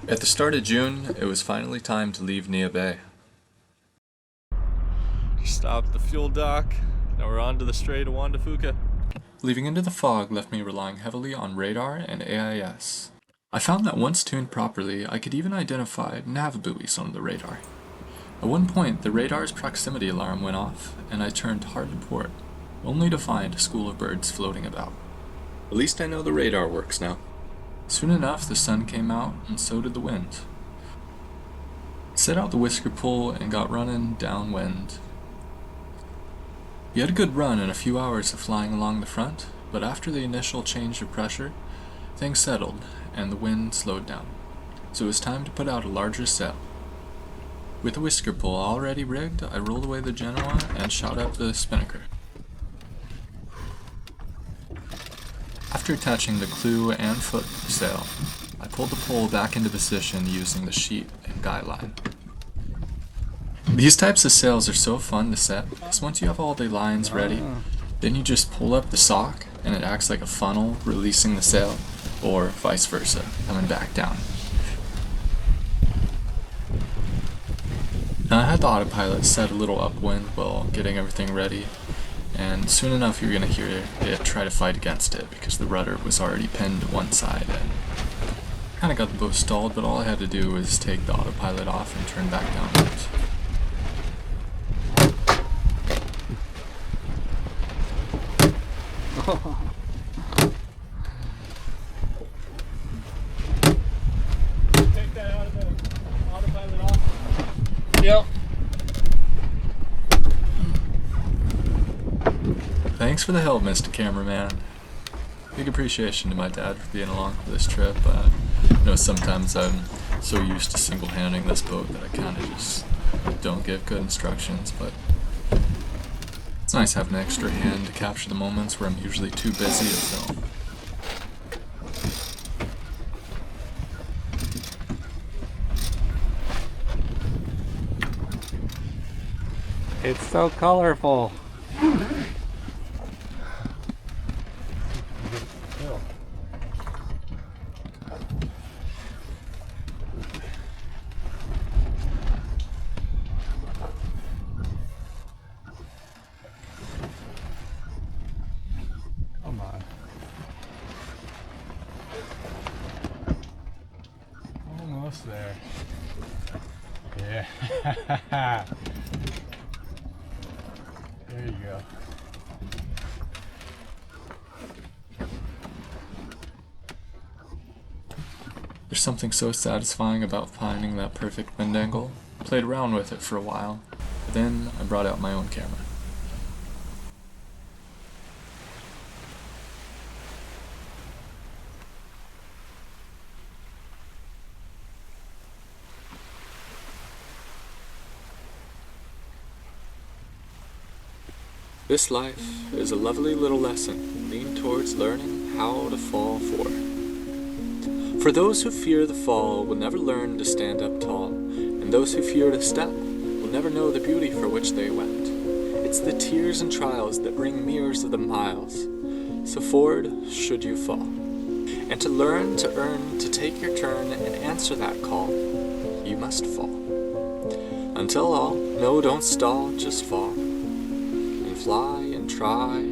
At the start of June, it was finally time to leave Nia Bay. Stopped at the fuel dock. Now we're on to the Strait of Juan De Fuca. Leaving into the fog left me relying heavily on radar and AIS. I found that once tuned properly, I could even identify nav buoys on the radar. At one point, the radar's proximity alarm went off, and I turned hard to port, only to find a school of birds floating about. At least I know the radar works now. Soon enough, the sun came out, and so did the wind. Set out the whisker pull and got running downwind. We had a good run and a few hours of flying along the front, but after the initial change of pressure, things settled and the wind slowed down, so it was time to put out a larger sail. With the whisker pull already rigged, I rolled away the Genoa and shot up the spinnaker. After attaching the clew and foot sail, I pulled the pole back into position using the sheet and guy line. These types of sails are so fun to set, because once you have all the lines ready, then you just pull up the sock and it acts like a funnel releasing the sail, or vice versa, coming back down. Now I had the autopilot set a little upwind while getting everything ready, and soon enough you're going to hear it try to fight against it because the rudder was already pinned to one side and kind of got the boat stalled, but all I had to do was take the autopilot off and turn back downwards. Take that out of the autopilot off. Yep. Thanks for the help, Mr. Cameraman. Big appreciation to my dad for being along for this trip. I know sometimes I'm so used to single-handling this boat that I kind of just don't give good instructions, but it's nice having an extra hand to capture the moments where I'm usually too busy to film. It's so colorful. Come on. Almost there. Yeah. There you go. There's something so satisfying about finding that perfect wind angle. Played around with it for a while, but then I brought out my own camera. This life is a lovely little lesson leaned towards learning how to fall forward. For those who fear the fall will never learn to stand up tall, and those who fear to step will never know the beauty for which they went. It's the tears and trials that bring mirrors of the miles, so forward should you fall. And to learn, to earn, to take your turn and answer that call, you must fall. Until all, no, don't stall, just fall. Fly and try.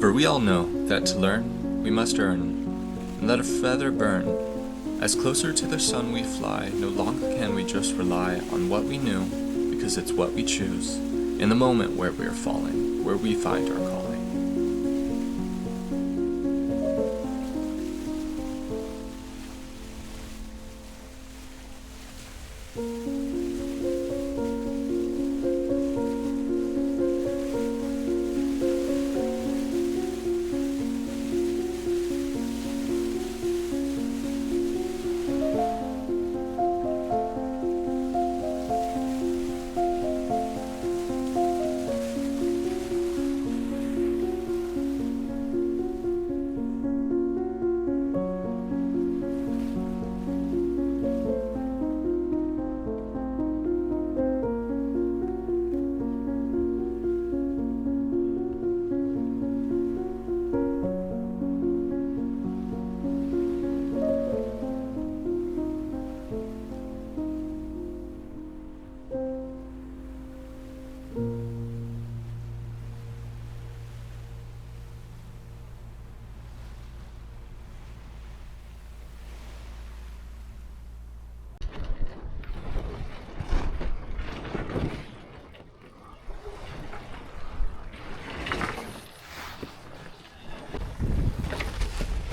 For we all know that to learn, we must earn, and let a feather burn. As closer to the sun we fly, no longer can we just rely on what we knew, because it's what we choose, in the moment where we are falling, where we find our calling.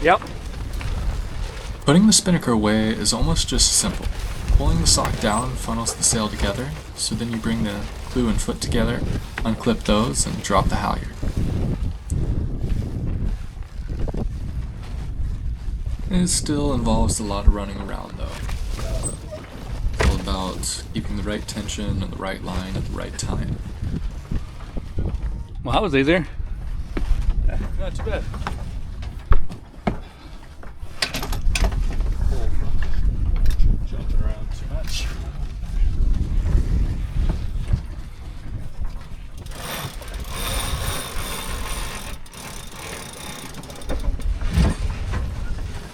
Yep. Putting the spinnaker away is almost just simple. Pulling the sock down funnels the sail together, so then you bring the clew and foot together, unclip those, and drop the halyard. It still involves a lot of running around though. It's all about keeping the right tension and the right line at the right time. Well, that was easier. Not too bad. Jumping around too much.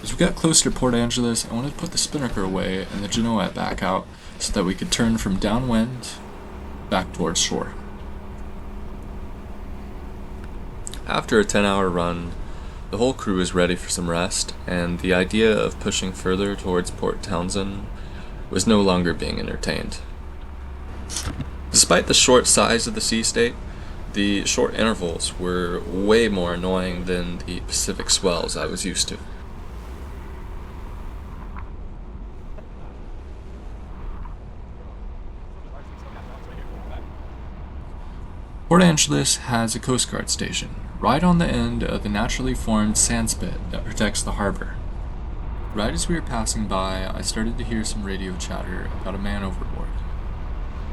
As we got closer to Port Angeles, I wanted to put the spinnaker away and the Genoa back out so that we could turn from downwind back towards shore. After a 10-hour run, the whole crew was ready for some rest, and the idea of pushing further towards Port Townsend was no longer being entertained. Despite the short size of the sea state, the short intervals were way more annoying than the Pacific swells I was used to. Port Angeles has a Coast Guard station, right on the end of the naturally formed sand spit that protects the harbor. Right as we were passing by, I started to hear some radio chatter about a man overboard.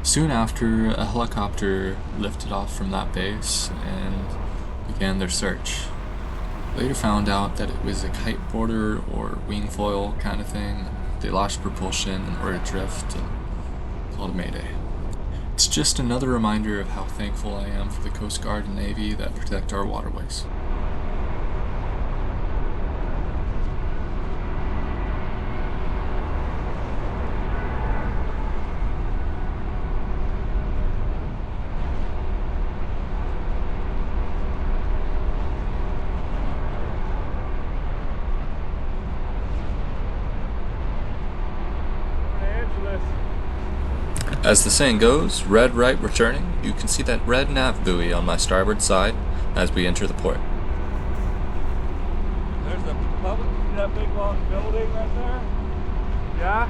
Soon after, a helicopter lifted off from that base and began their search. Later found out that it was a kiteboarder or wing foil kind of thing. They lost propulsion and were adrift and called a mayday. It's just another reminder of how thankful I am for the Coast Guard and Navy that protect our waterways. As the saying goes, red right returning, you can see that red nav buoy on my starboard side as we enter the port. There's a public, that big long building right there? Yeah?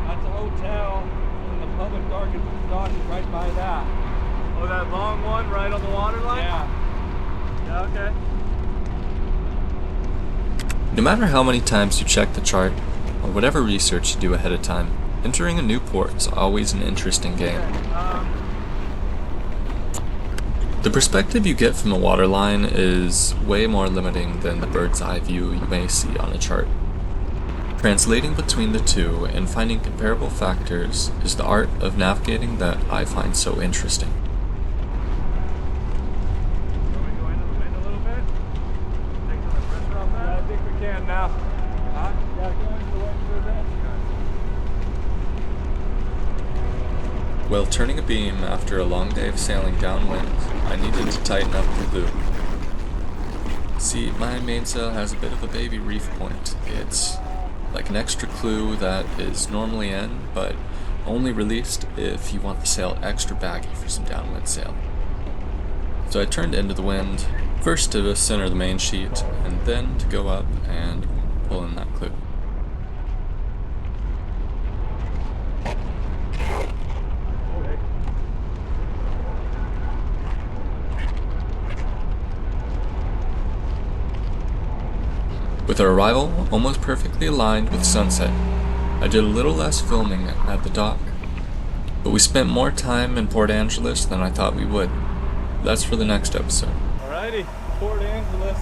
That's a hotel, and the public dock is right by that. Oh, that long one right on the water line? Yeah. Yeah, okay. No matter how many times you check the chart, or whatever research you do ahead of time, entering a new port is always an interesting game. The perspective you get from the waterline is way more limiting than the bird's eye view you may see on a chart. Translating between the two and finding comparable factors is the art of navigating that I find so interesting. Can we go into the wind a little bit? Take some of the pressure off that? Yeah, I think we can now. Huh? Yeah, go into the wind for a bit. While turning a beam after a long day of sailing downwind, I needed to tighten up the glue. See, my mainsail has a bit of a baby reef point. It's like an extra clue that is normally in, but only released if you want the sail extra baggy for some downwind sailing. So I turned into the wind, first to center the main sheet, and then to go up and pull in that clue. With our arrival almost perfectly aligned with sunset, I did a little less filming at the dock, but we spent more time in Port Angeles than I thought we would. That's for the next episode. Alrighty, Port Angeles.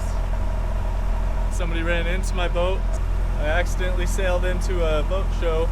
Somebody ran into my boat. I accidentally sailed into a boat show